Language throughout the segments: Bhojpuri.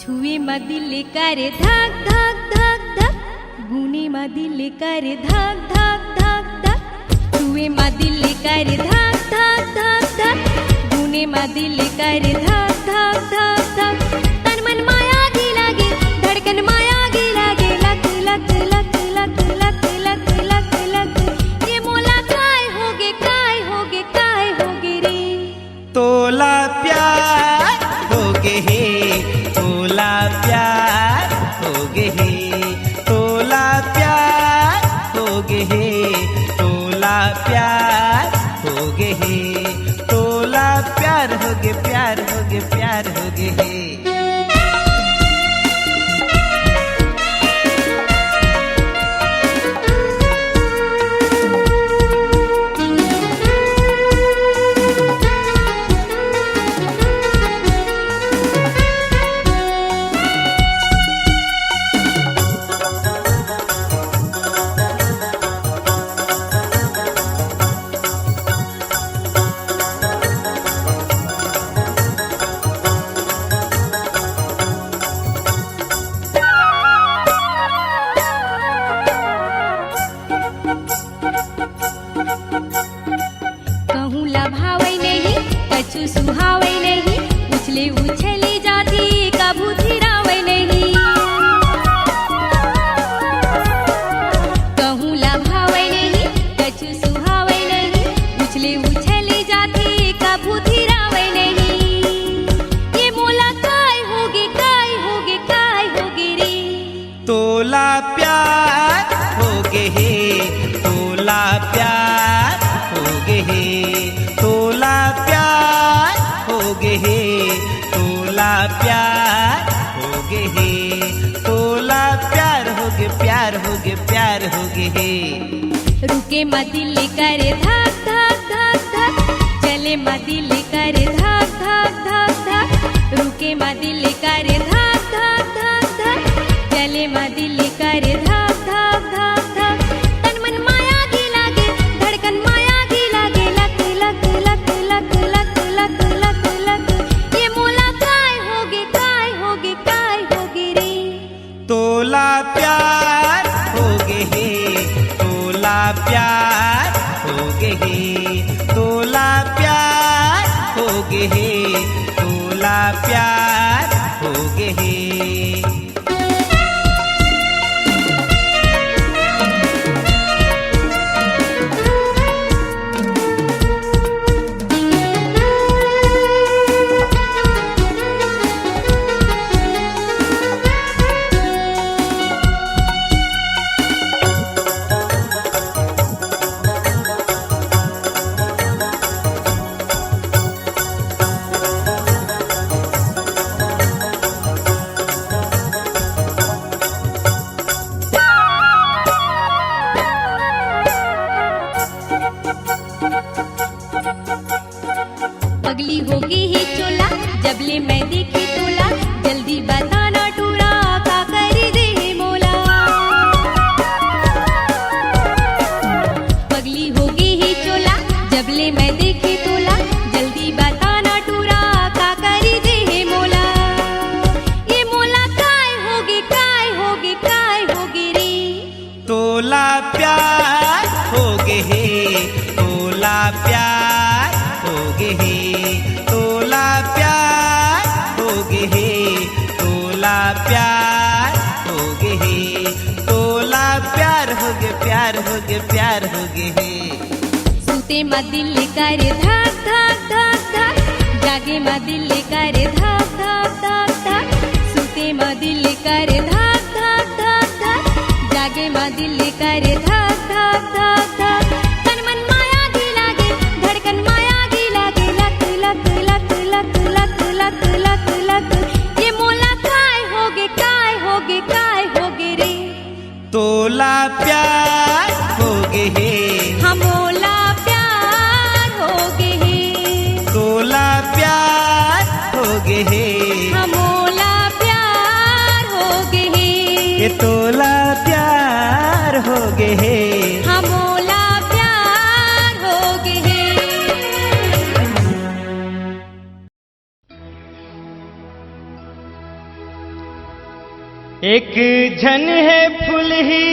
छुए मा दिल करे धक धक धक धक, गुने मा दिल करे धक धक धक धक, छुए मा दिल करे धक धक धक धक, गुने मा दिल करे धक धक धक धक, तन मन माया गी लागे, धड़कन माया गी लागे, luck luck luck luck luck luck luck luck, ये मोला काय होगे काय होगे काय होगे रे। तोला प्यार होगे हे, तोला प्यार होगे हे, तोला प्यार होगे हे, तोला प्यार होगे हे, तोला प्यार होगे प्यार होगे प्यार होगे हे। कहूँ लभावै नहीं कछु सुहावै नहीं, उछले उछली जाती कभू थिरावै नहीं। कहूँ लभावै नहीं कछु सुहावै नहीं, उछले उछली जाती कभू थिरावै नहीं। ये मोला काय होगे काय होगे काय होगे रे। तोला प्यार होगे हे, तोला प्यार होगे हे, तोला प्यार होगे हे, तोला प्यार होगे हे, तोला प्यार होगे प्यार होगे प्यार होगे हे। रुके मा दिल करे धक धक धक धक, चले मा दिल करे धक धक धक धक, रुके मा दिल करे धक धक धक धक, चले मा दिल करे धक धक धक धक, तन मन माया गी लागे, धड़कन माया गी लागे, luck luck luck luck luck luck luck luck, ये मोला काय होगे काय होगे काय होगे रे। तोला प्यार होगे हे, तोला प्यार होगे हे, तोला प्यार होगे हे, तोला प्यार होगे हे। पगली होगी ही चोला जबले मैं देखी तोला, जल्दी बताना टूरा का करी दे मोला। पगली होगी ही चोला जबले मैं देखी तोला, जल्दी बताना टूरा का करी दे मोला। ये मोला काय होगे काय होगे काय होगे रे। तोला प्यार होगे हे, तोला प्यार होगे हे, तोला प्यार होगे हे, तोला प्यार होगे हे, तोला प्यार होगे प्यार होगे प्यार होगे हे। सूते मा दिल करे धक धक धक धक, जागे मा दिल करे धक धक धक धक, सूते मा दिल करे धक धक धक धक, जागे मा दिल करे धक धक धक धक, तन मन माया गी लागे, धड़कन माया गी लागे, luck luck luck luck luck luck luck luck, ये मोला काय होगे काय होगे रे। तोला प्यार होगे हे, हम मोला प्यार होगे हे, तोला प्यार होगे हे, हम मोला प्यार होगे हे, ये तोला प्यार होगे हे। एक झन है फुलही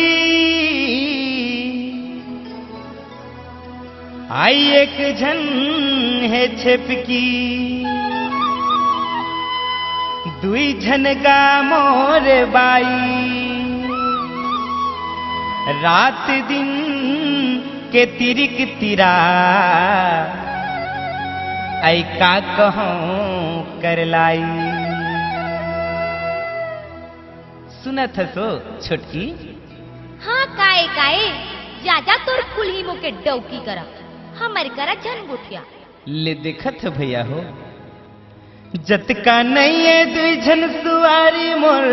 आई एक झन है छिपकी दुई झन गा मोर बाई रात दिन के तिरिक तिरा आई का कहूं कर लाई। सुनत हसो छोटकी? हाँ काए काए जाजा तोर फुलही मुके डौकी करा हमर करा जन गुठिया ले देखत भैया हो जतका नहीं है दुई झन सुवारी मोर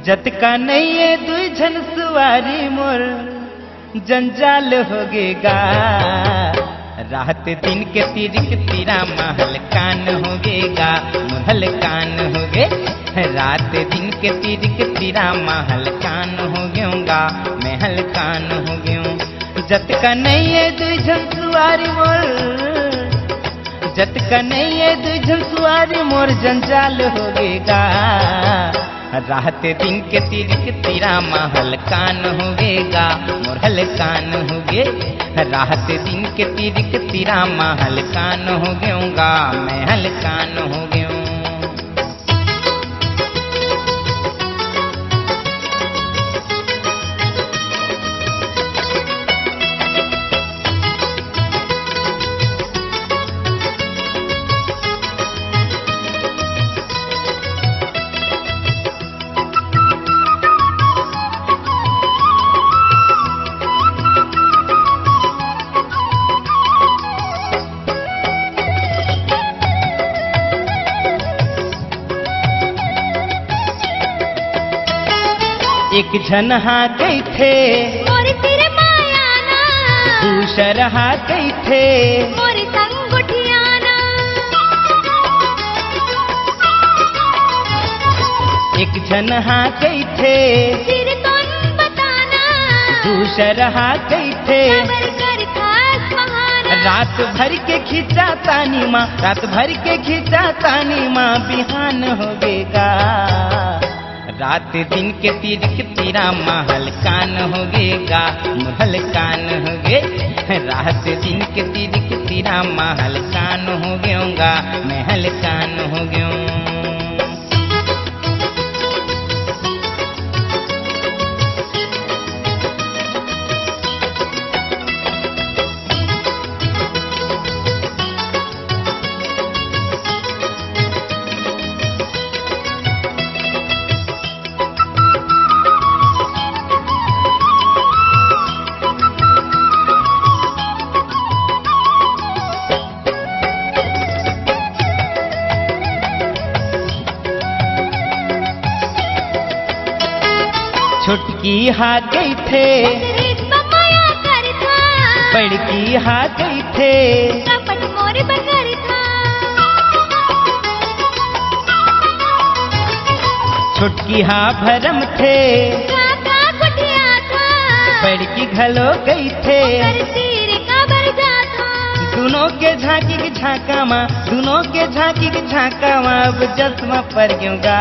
जतका नहीं है दुई झन सुवारी मोर जंजाल होगेगा रात दिन के तिरिक तिरा महल कान होगेगा महल कान होगे रात दिन के तिरिक तिरा महल कान हो गयूंगा महल कान हो गयूं जतका नहीं है दुई झन सुवारी मोर जतका नहीं है दुई झन सुवारी मोर जंजाल होगेगा रात दिन के तिरिक तिरा महल कान होगेगा मोरहल कान होगे रात दिन के तिरिक तिरा महल कान हो गयूंगा महल कान हो गयूं। एक झन हाँ गई थे मोरे तेरे मायाना दूसर हाँ गई थे मोरे संग गुठियाना एक झन हाँ गई थे फिर कौन बताना दूसर हाँ गई थे खबर कर खास महाना रात भर के खींचा तानी माँ रात भर के खींचा तानी माँ बिहान होगेगा रात दिन के तिरिक तिरा महल कान होगेगा महल कान होगे रात दिन के तिरिक तिरा महल कान हो गयूंगा महल कान हो गयूं। छुटकी हाँ गई थे माया कर था बड़की हाँ गई थे कपट मोरे बकर था छुटकी हाँ भरम थे काका गुठिया था बड़की घलो गई थे कर तीर का बर जा था दोनों के झांकी की झांका माँ दोनों के झांकी की झांका माँ अब जस्मा पर गयूंगा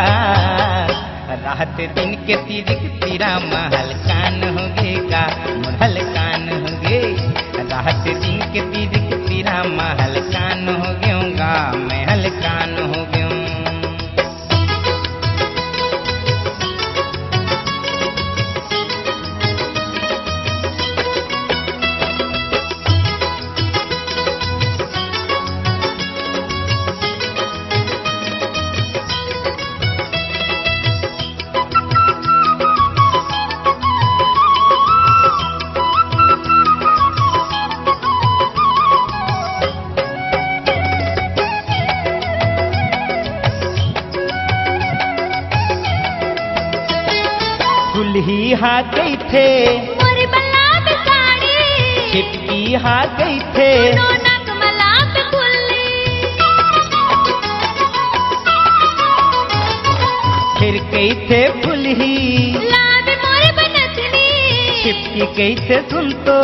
रात दिन के तिरिक तिरा महल कान होगेगा महल कान होगे रात दिन के तिरिक तिरा महल कान हो गयूंगा महल कान हो गयूं। फुलही हाँ गई थे मोरे बल्ला पे साड़ी छिपकी हाँ गई थे नक मला पे खुल्ली फिर गई थे फुलही लाबे मोरे बनसनी छिपकी गई थे सुन तो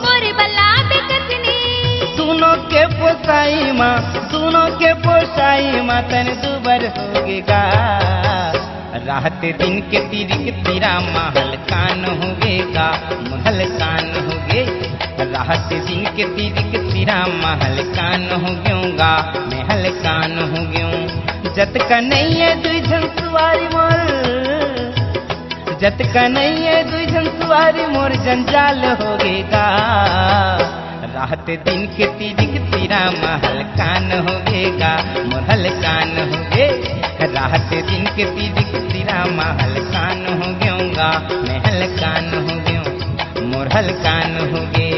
मोरे बल्ला पे कसनी दोनों के पोसाई माँ दोनों दोनों के पोसाई मतन दुबर होगेगा। रात दिन के तिरिक तेरा महल कान होगेगा, महल कान होगे। रात दिन के तिरिक तेरा महल कान हो गयूंगा, महल कान हो गयूं। जत का नहीं है दुई झन सुवारी मोर, जत का नहीं है दुई झन सुवारी मोर जंजाल होगेगा। रात दिन के तिरिक तेरा महल कान होगेगा, महल कान होगे। रात दिन के तिरिक तेरा महल कान हो गयूंगा, महल कान हो गयूं। मोरहल कान होगे,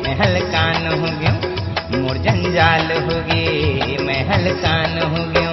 महल कान हो गयूं। मोर जंजाल होगे, महल कान हो गयूं।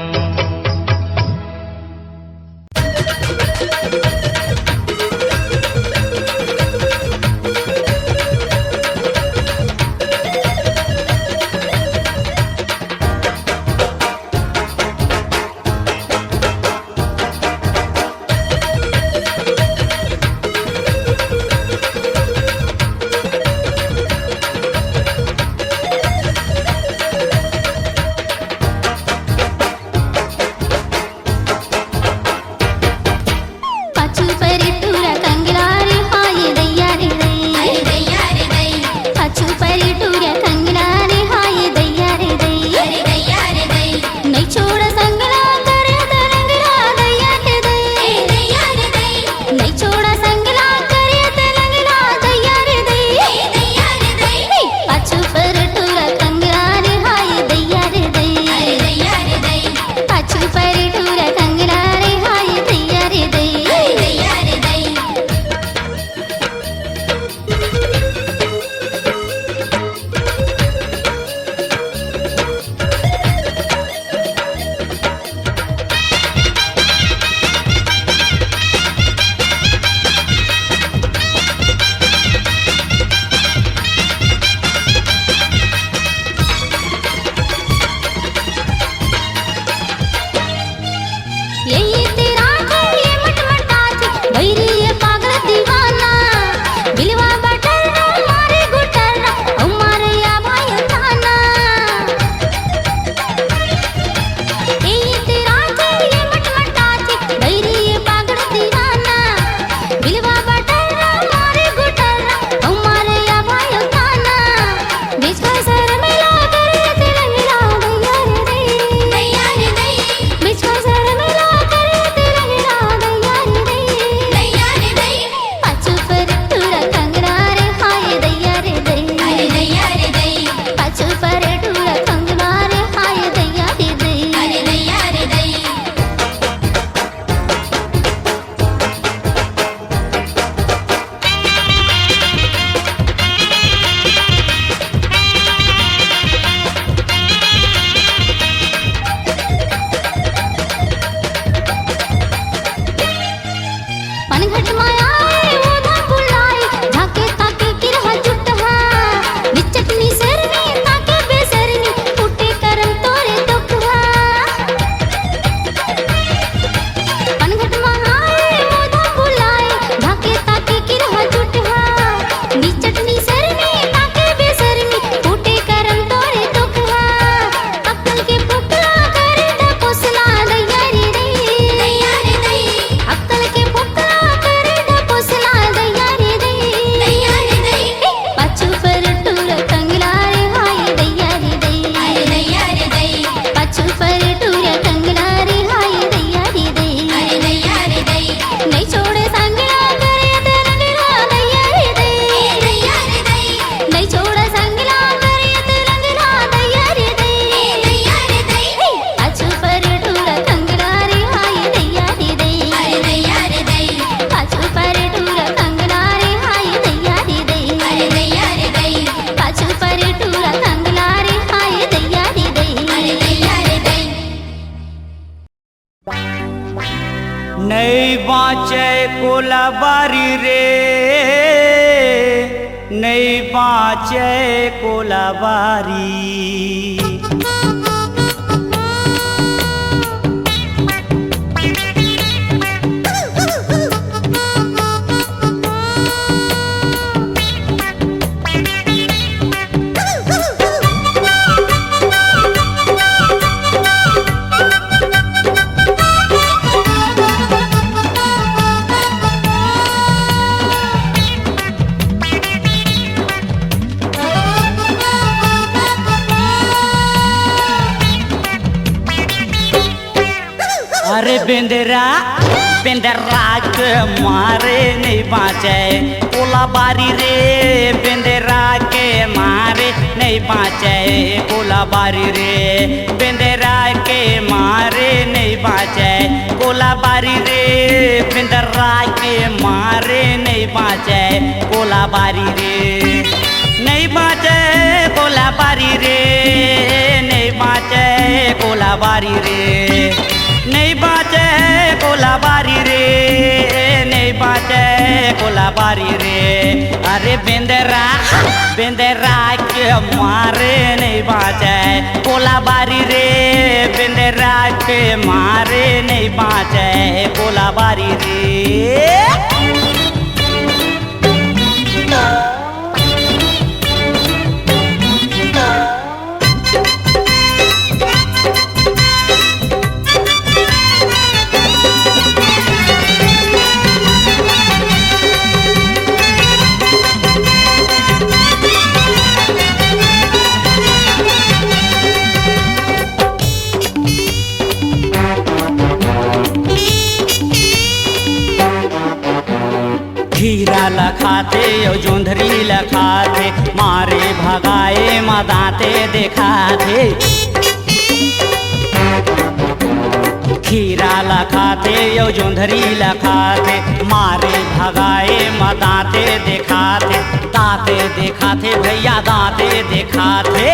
नहीं बाँचे कोलाबारी रे, नहीं बाँचे कोलाबारी। अरे बेंदरा बेंदरा के मारे नहीं बाँचे कोलाबारी रे बेंदरा के मारे नहीं बाँचे कोलाबारी रे बेंदरा के मारे नहीं बाँचे कोलाबारी रे बेंदरा के मारे नहीं बाँचे कोलाबारी रे नहीं बाँचे कोलाबारी रे नहीं बाँचे कोलाबारी रे नहीं बाँचे कोलाबारी रे नहीं बाँचे कोलाबारी रे अरे बेंदरा बेंदरा के मारे नहीं बाँचे कोलाबारी रे बेंदरा के मारे नहीं बाँचे कोलाबारी रे खीरा लखाते यो जोंधरी लखाते मारे भगाए मदाते दिखाते खीरा लखाते यो जोंधरी लखाते मारे भगाए मदाते दिखाते दाते दिखाते भैया दाते दिखाते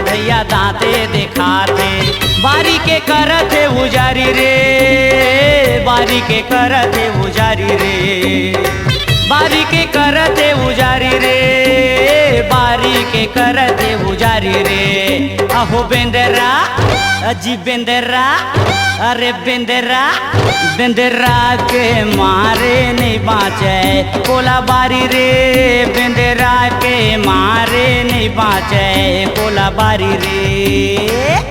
भैया दाते दिखाते बारी के करते उजारी रे बारी के करते उजारी रे बारी के करते उजारी रे बारी के करते उजारी रे अहो बेंदरा अजी बेंदरा अरे बेंदरा बेंदरा के मारे नहीं बाँचे कोलाबारी रे बेंदरा के मारे नहीं बाँचे कोलाबारी रे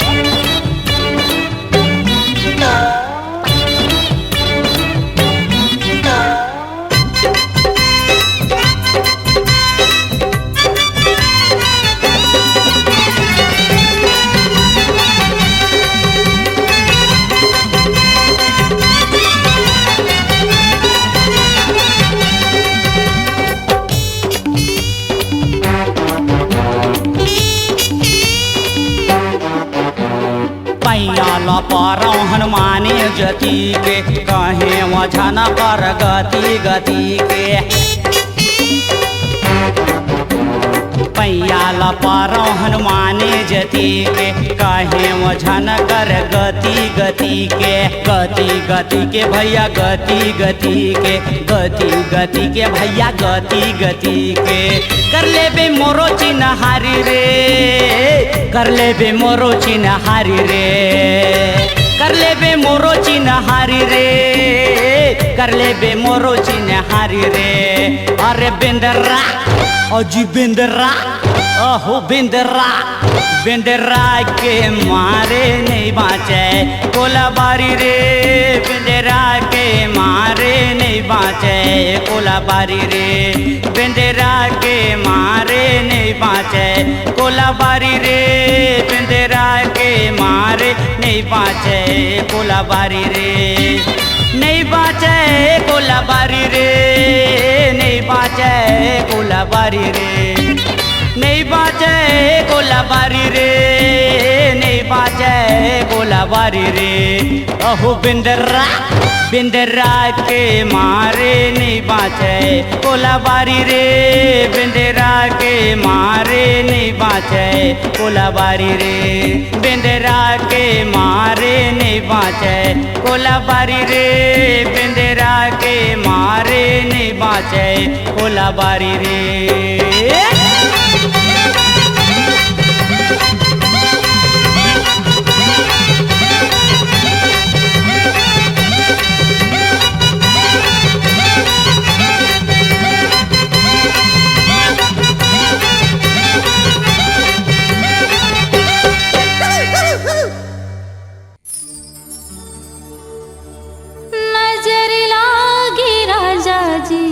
पारो हनुमानी जति के कहे वझन कर गति गति के पैया पारो हनुमानी जति के कहे वझन कर गति गति के भैया गति के भैया गति के कर ले बे मोरो चिन्हारी रे कर ले बे मोरो चिन्हारी रे कर ले बे मोरो चिन्हारी रे कर ले बे मोरो चिन्हारी रे अरे बेंदरा अजी बेंदरा अहो बेंदरा बेंदरा के मारे नहीं बाँचे कोलाबारी रे बेंदरा के मारे नहीं बाँचे कोलाबारी रे बेंदरा के मारे नहीं बाँचे कोलाबारी रे बेंदरा के मारे नहीं बाँचे कोलाबारी रे नहीं बाँचे कोलाबारी रे नहीं बाँचे कोलाबारी रे नहीं बाँचे कोलाबारी रे नहीं बाँचे कोलाबारी रे अहो बेंदरा बेंदरा के मारे नहीं बाँचे कोलाबारी रे बेंदरा के मारे नहीं बाँचे कोलाबारी रे बेंदरा के मारे नहीं बाँचे कोलाबारी रे बेंदरा के मारे नहीं बाँचे कोलाबारी रे नजर लागी राजा जी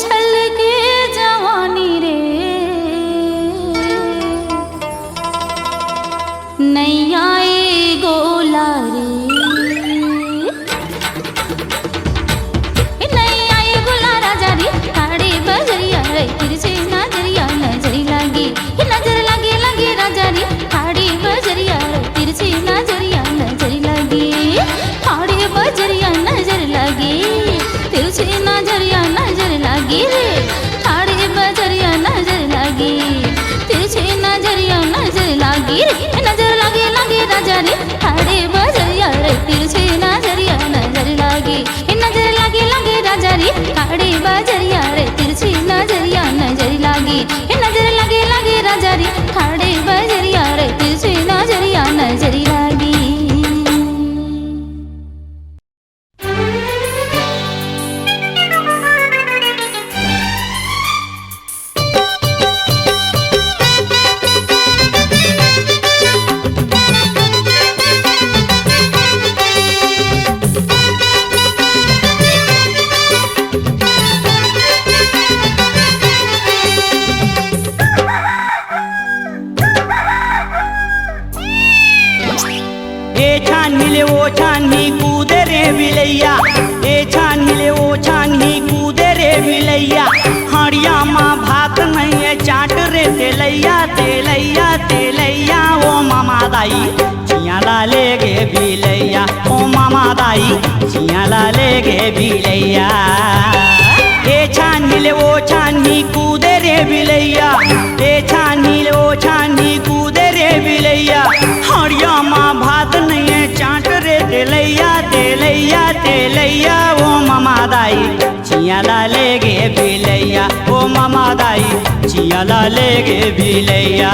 छल के जवानी रे नैया गोला रे नैया गोला राजा रे हाड़े बजरिया रे तिरछे नजरिया नजर लागे नजर लागे लागे राजा रे हाड़े बजरिया रे तिरछे नजरिया नजर लागे हाड़े बजरिया नजर लागे तिरछे नजरिया नजर लागे रे हाड़े बजरिया नजर लागे तिरछे नजरिया नजर लागे रे नजर लागे लागे राजा रे हाड़े बजरिया रे तिरछे नजरिया नजर लागे नजर लागे लागे राजा रे हाड़े बजरिया रे तिरछे नजरिया नजर लागे नजर लागे लागे राजा रे हाड़े बजरिया रे तिरछे नजरिया नजर लागे। ओ छानी कूदे रे बिलैया ए छानी ओ छानी कूदे रे बिलैया हड़िया माँ भात नहीं है चाट रे तेलैया तेलैया तेलैया ओ मामा दाई चिया ला ले गे बिलैया ओ मामा दाई चिया ला ले गे बिलैया ए छानी ओ छानी कूदे रे बिलैया ए छानी ओ छानी कूदे रे बिलैया हड़िया माँ भात नहीं है चाट रे तेलैया तेलैया तेलैया ओ मामा दाई चिया ला ले गे बिलैया ओ मामा दाई चिया ला ले गे बिलैया।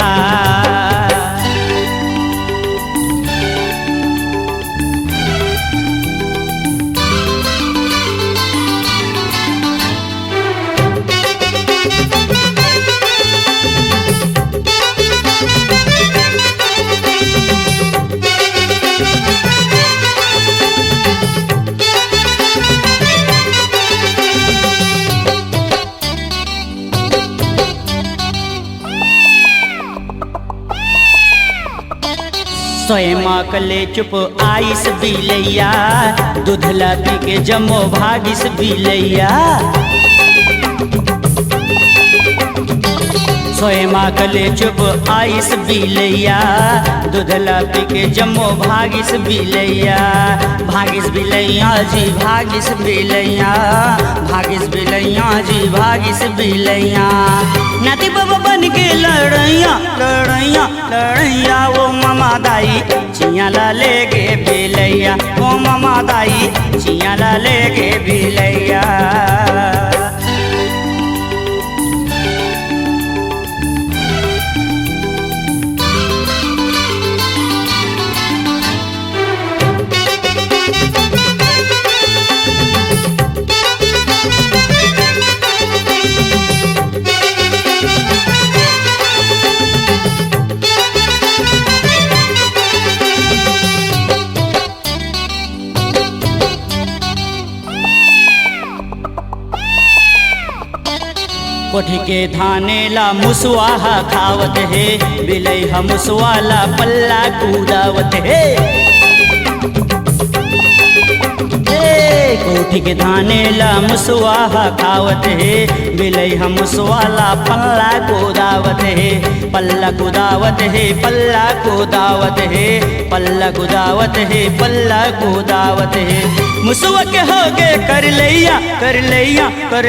स्वयं कले चुप आइस बिलैया दूधला पी के जमो भागिस बिलैया स्वयं कले चुप आइस बिलैया दूधला पी के जमो भागिस बिलैया भागिस बिलैया जी भागिस बिलैया भागिस बिलैया जी भागिस बिलैया नाती बाबा बन के लड़ैया लड़ैया लड़ैया ओ मामा दाई चिया ला ले गे बिलैया ओ मामा दाई चिया ला ले गे बिलैया। कोठी के धाने ला मुसवाहा खावत है बिलैया मुसवाला पल्ला कूदावत है कोठी के धाने ला मुसवाहा खावत है बिलैया मुसवाला पल्ला कूदावत है पल्ला कूदावत है पल्ला कूदावत है पल्ला कूदावत है पल्ला कूदावत है मुसवा के हो गे कर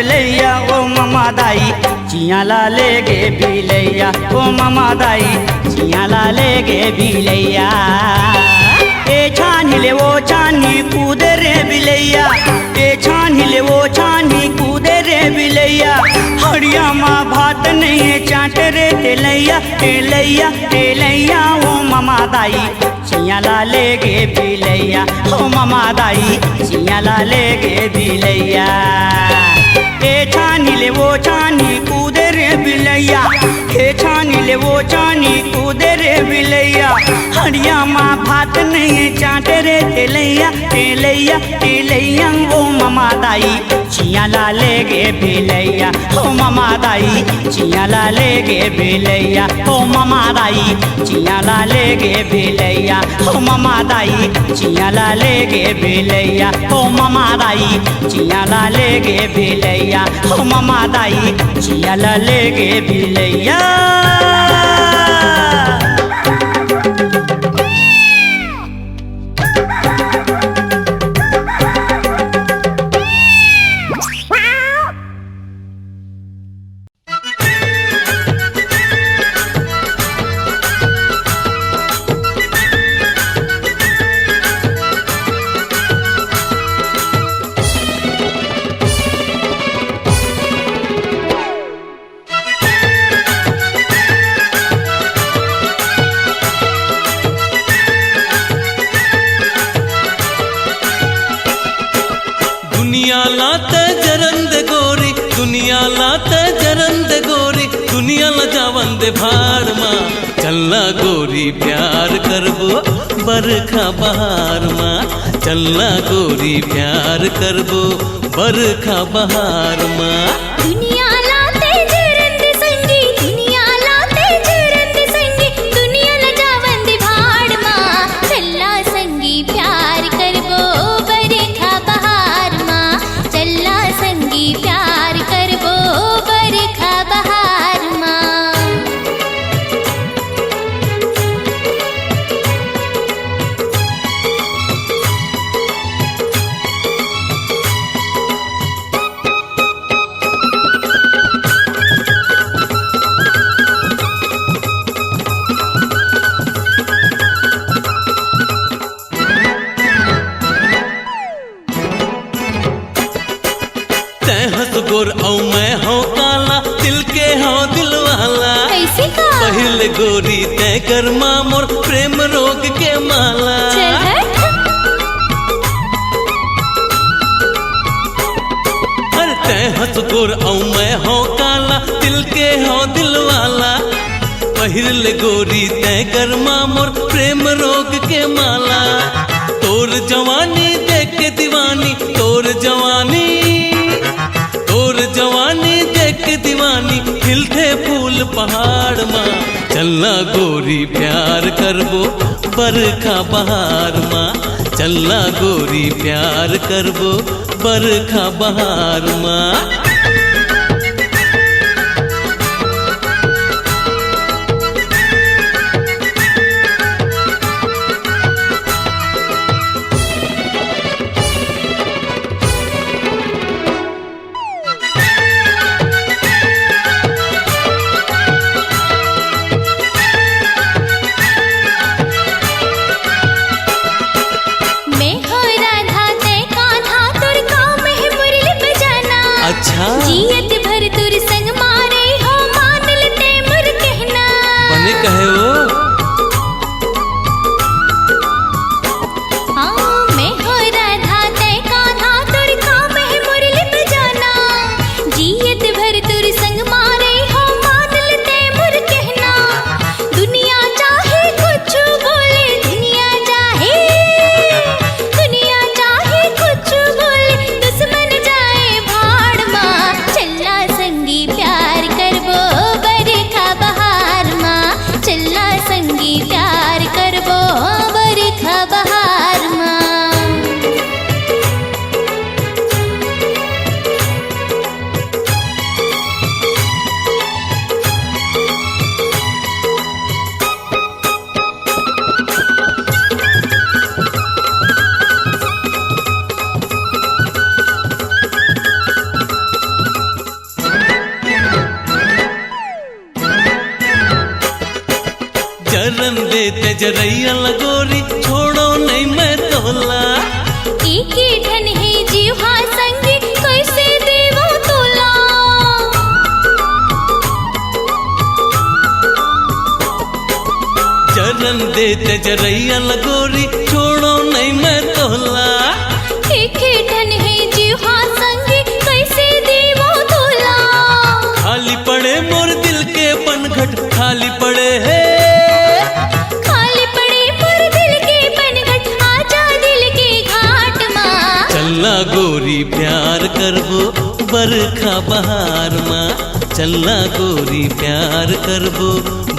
लैया ओ मामा दाई चिया ला ले गे बिलैया ओ मामा दाई चिया ला ले गे बिलैया ए छानी ले वो छानी कूदे रे बिलैया ए छानी ले वो छानी कूदे रे बिलैया हड़िया माँ भात नहीं है चाट रे तेलैया तेलैया तेलैया ओ मामा दाई चिया ला ले गे बिलैया ओ मामा दाई चिया ला ले गे बिलैया ए छानी ले वो छानी कूदे रे बिलैया ए छानी ले वो छानी कूदे रे बिलैया हड़िया माँ भात नहीं चाट रे तेलैया तेलैया तेलैया ओ ममा दाई चिया ला ले गे भेलैया ओ ममा दाई चिया ला ले गे भेलैया ओ ममा दाई चिया ला ले गे भेलैया ओ ममा दाई चिया ला ले गे भेलैया ओ ममा दाई चिया ला ले गे भेलैया ओ ममा दाई चिया ला ले गे भेलैया। दुनिया लजावंदे भार माँ चलना गोरी प्यार करबो बरखा बहार माँ चलना गोरी प्यार करबो बरखा बहार माँ। दुनिया लाते जरंद संगी दुनिया लाते जरंद संगी दुनिया लजावंदे भार माँ चलना संगी प्यार करबो बरखा बहार माँ चलना संगी प्यार करबो बरखा बहार माँ। गोर औ मैं हूँ काला दिल के हूँ दिलवाला कैसे का पहले गोरी तय कर माँ मोर प्रेम रोग के माला। चल हट। अरे तय हंस गोर औ मैं हूँ काला दिल के हूँ दिलवाला पहले गोरी तय कर माँ मोर प्रेम रोग के माला। तोर जवानी देख के दीवानी तोर जवानी देख के दीवानी खिलते फूल पहाड़ माँ चलना गोरी प्यार करबो बरखा बहार माँ चलना गोरी प्यार करबो बरखा बहार माँ। जियत भर तुर संग मारे हो मान लेते मुर कहना बने कहे वो हाँ मैं हो राधा तय कान्हा तुर काम है मुरली बजाना जियत भर तुर संग मारे हो मान लेते मुर कहना। दुनिया चाहे कुछ बोले दुनिया चाहे कुछ बोले दुश्मन जाए भाड़ माँ चलना संगी प्यार करबो बरखा बहार माँ चलना संगी प्यार करबो बरखा बहार माँ। जरन देते जरैया लगोरी छोड़ो नहीं मैं तोला एक ही धन है जीवा संगी कैसे देवो तोला। जरन देते जरैया लगोरी छोड़ो नहीं मैं तोला एक ही धन है जीवा संगी कैसे देवो तोला। खाली पड़े मोर दिल के पनघट खाली पड़े है खाली पड़े बरखा बहार माँ चलना गोरी प्यार करबो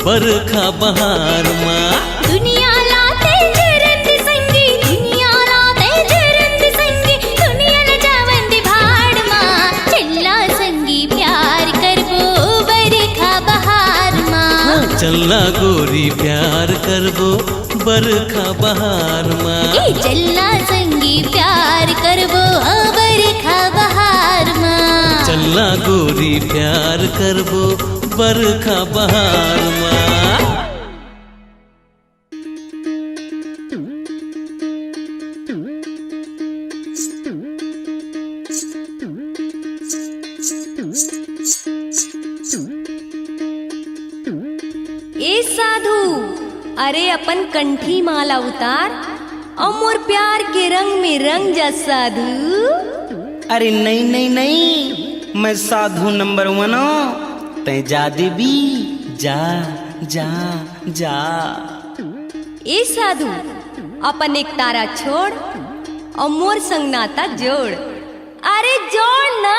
बरखा बहार माँ दुनिया लाते जरंद संगी दुनिया लाते जरंद संगी दुनिया न जावंदी भाड़ माँ चल्ला संगी प्यार करबो बरखा बहार माँ चलना गोरी प्यार करबो बरखा बहार माँ ए चल्ला संगी प्यार करबो बरखा बहार माँ चलना गोरी प्यार करबो बरखा बहार माँ ए साधु, अरे अपन कंठी माला उतार और मोर प्यार के रंग में रंग जा साधु। अरे नहीं नहीं नहीं, मैं साधु नंबर 1 तै जा देवी, जा जा जा। ए साधु, अपन एक तारा छोड़ और मोर संग नाता जोड़। अरे जोड़ ना।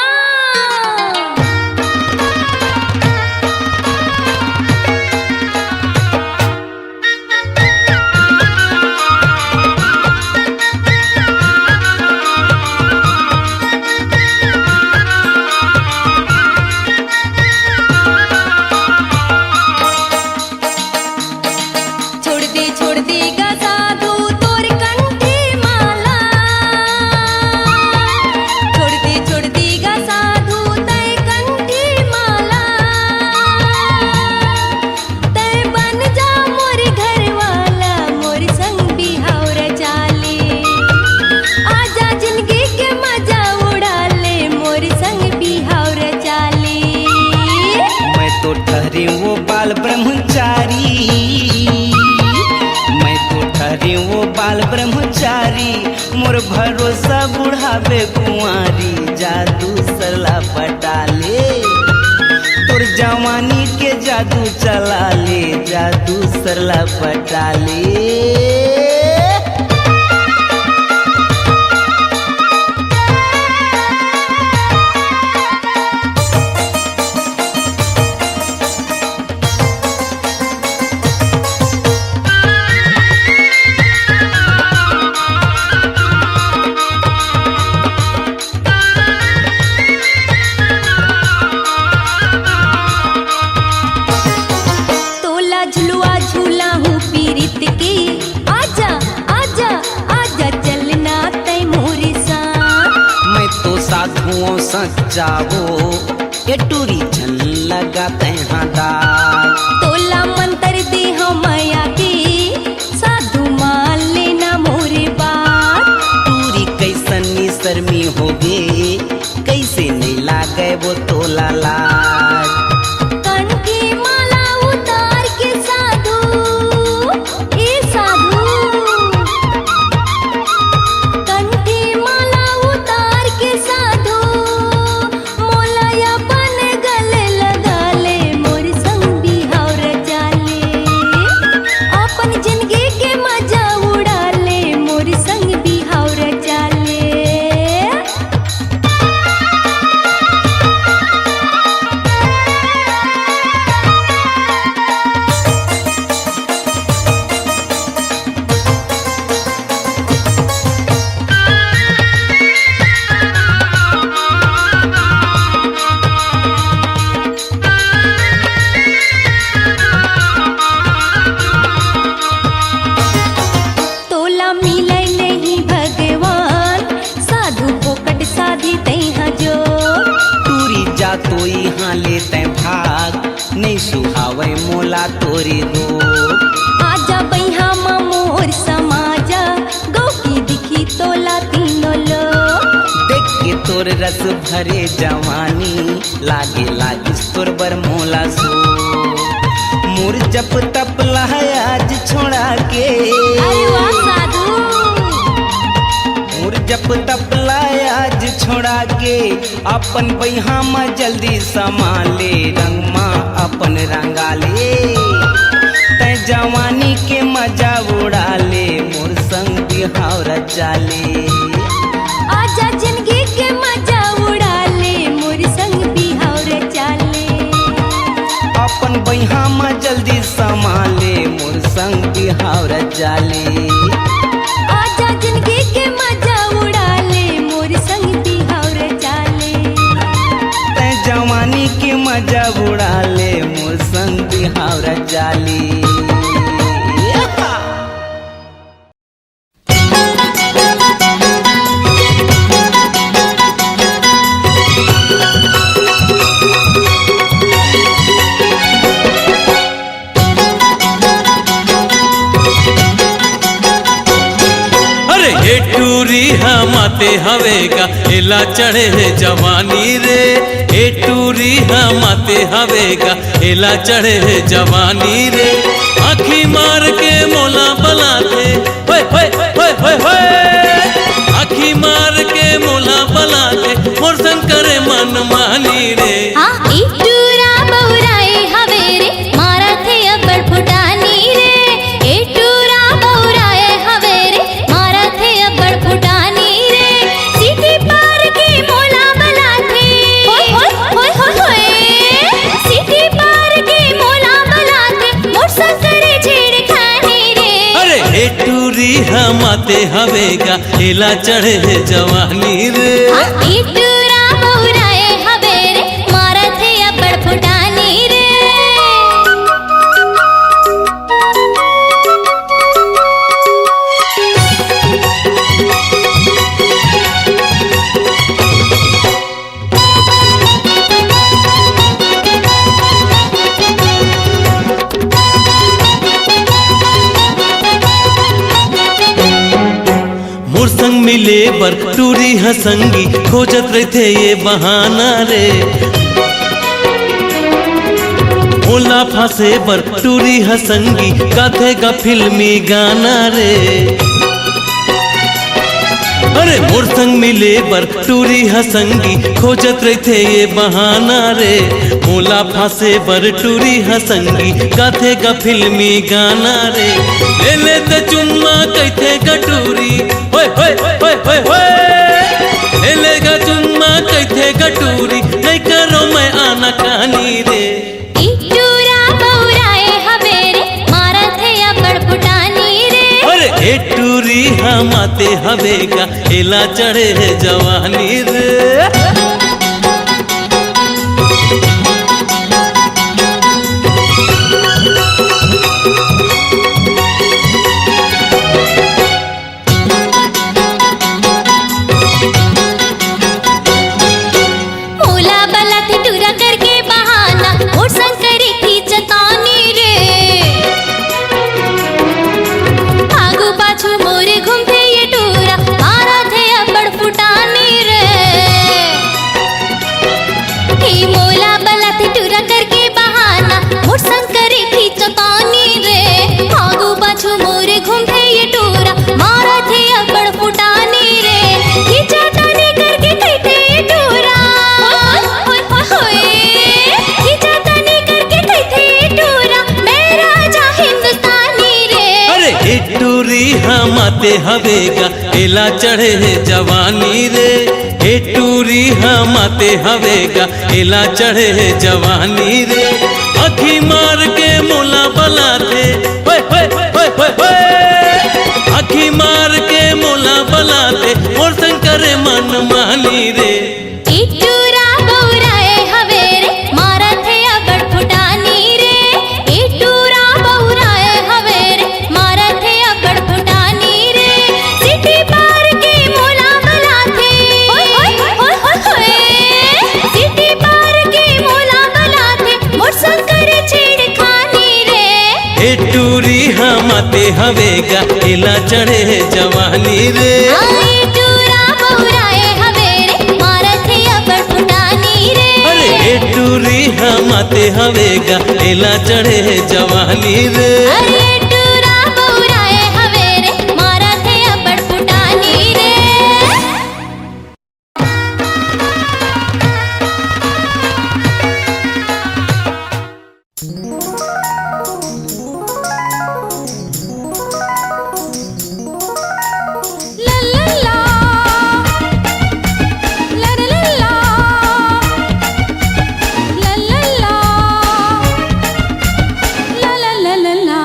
छोड़ देगा साधु तोर कंठी माला, छोड़ देगा साधु तय कंठी माला, तय बन जा मोर घर वाला, मोर संग बिहार चाले, आजा जिंदगी के मजा उड़ा ले, मोर संग बिहार चाले। मैं तो ठहरे वो बाल ब्रह्मचारी, अरे वो बाल ब्रह्मचारी, मोर भरोसा बुढ़ावे कुंवारी, जादू सरला पटाले, तोर जवानी के जादू चला ले, जादू सरला पटाले। झूला हूँ पीरित के, आजा आजा आजा चलना तय मोरे साथ। मैं तो साधुओं सच्चावो ये टूरी झल लगा तैहादा, तोला मंत्र दे हम माया के, साधु मान लेना मोरे बात। टूरी कैसनी शर्मी हो गे, कैसे नहीं लागे वो तोला लाज। कंठी माला उतार के साधु, ए साधु, कंठी माला उतार के साधु, मोलाया बन गले लगा ले, मोर संग बिहार चाले, अपन जिंदगी के मजा उड़ा ले, मोर संग बिहार चाले। तोला मिले नहीं भगवान, साधु पोकट साधी तैहा जो। टूरी जा तो यहाँ लेते भाग, नहीं सुहावे मोला तोरी रो। आजा बैहा मोर समाजा, गौ की दिखी तोला तीनों लोग। देख के तोर रस भरे जवानी, लागे लागिस तोर बर मोला सो। मोर जप तप आज छोड़ा के, अरे वाह साधु, मोर जप तप आज छोड़ा के, अपन बैहा में जल्दी संभाले, रंग माँ अपन रंगाले, तै जवानी के मजा उड़ा ले, मोर संग बिहार चाले। आजा जिंदगी के मजा उड़ा ले, मोर बिहावरा जाली। आजा जिंदगी के मजा उड़ा ले मोर संग बिहावरा जाले। ते जवानी के मजा उड़ा ले मोर संग बिहावरा जाली। हे टूरी माते हवेगा एला चढ़े है जवानी रे। हे टूरी माते हवेगा एला चढ़े है जवानी रे। आखी मार के मोला बलाते होय होय होय होय होय। आखी मार के मोला बलाते मोर संग करे मन मानी रे। ई टूरा बहुराए हवेरे मारा थे अब्बड़ फुटानी रे। ए टूरा बहुराए हवेरे मारा थे अब्बड़ फुटानी रे। सीटी पार के मोला बला थे होय होय होय होय होय। सीटी पार के मोला बला थे मोर संग करे छेड़खानी रे। अरे हे टूरी माते हवेगा एला चढ़े है जवानी रे। ई टूरा बहुराए हवेरे मारा थे अब्बड़ फुटानी रे। मोर संग मिले बर टूरी हसंगी खोजत रहते ये बहाना रे। मोला फांसे बर टूरी हसंगी गाथेगा फिल्मी गाना रे। अरे मोर संग मिले बर टूरी हसंगी खोजत रहते ये बहाना रे। मोला फांसे बर टूरी हसंगी गाथेगा फिल्मी गाना रे। ले ले त चुम्मा कहते गटूरी होय होय होय होय होय। ले ले गा चुम्मा कहते गटूरी नहीं करो मैं आना कहानी रे। ई टूरा बहुराए हवेरे मारा थे अब्बड़ फुटानी रे। अरे हे टूरी माते हवेगा एला चढ़े है जवानी रे। मोला बला थे टूरा करके बहाना मोर संग करे थी चतानी रे। आगू पाछू मोरे घूमते ये टूरा मारा थे अब्बड़ फुटानी रे। हे मोला बला थे टूरा करके बहाना मोर संग करे थी चतानी रे। आगू पाछू मोरे घूमते ये टूरा मारा थे अब्बड़ फुटानी रे। खिंचातानी करके कहते ये टूरा होय होय होय। खिंचातानी करके कहते ये टूरा मैं राजा हिंदुस्तानी रे। अरे हे टूरी माते हवेगा एला चढ़े है जवानी रे। हे टूरी माते हवेगा एला चढ़े है जवानी रे। आखी मार के मोला बलाते होय होय होय होय होय। आखी मार के मोला बलाते मोर संग करे मन मानी रे। ई टूरा बहुराए हवेरे मारा थे अब्बड़ फुटानी रे। ई टूरा बहुराए हवेरे मारा थे अब्बड़ फुटानी रे। सीटी पार के मोला बला थे होय होय होय होय होय। सीटी पार के मोला बला थे मोर संग करे छेड़खानी रे। हे टूरी माते हवेगा एला चढ़े है जवानी रे। ई टूरा बहुराए हवेरे मारा थे अब्बड़ फुटानी रे। अरे हे टूरी माते हवेगा एला चढ़े है जवानी रे। अरे टूरा बहुराए हवेरे मारा थे अब्बड़ फुटानी रे। ला ला ला ला ला ला ला ला ला ला ला ला ला ला।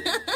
रे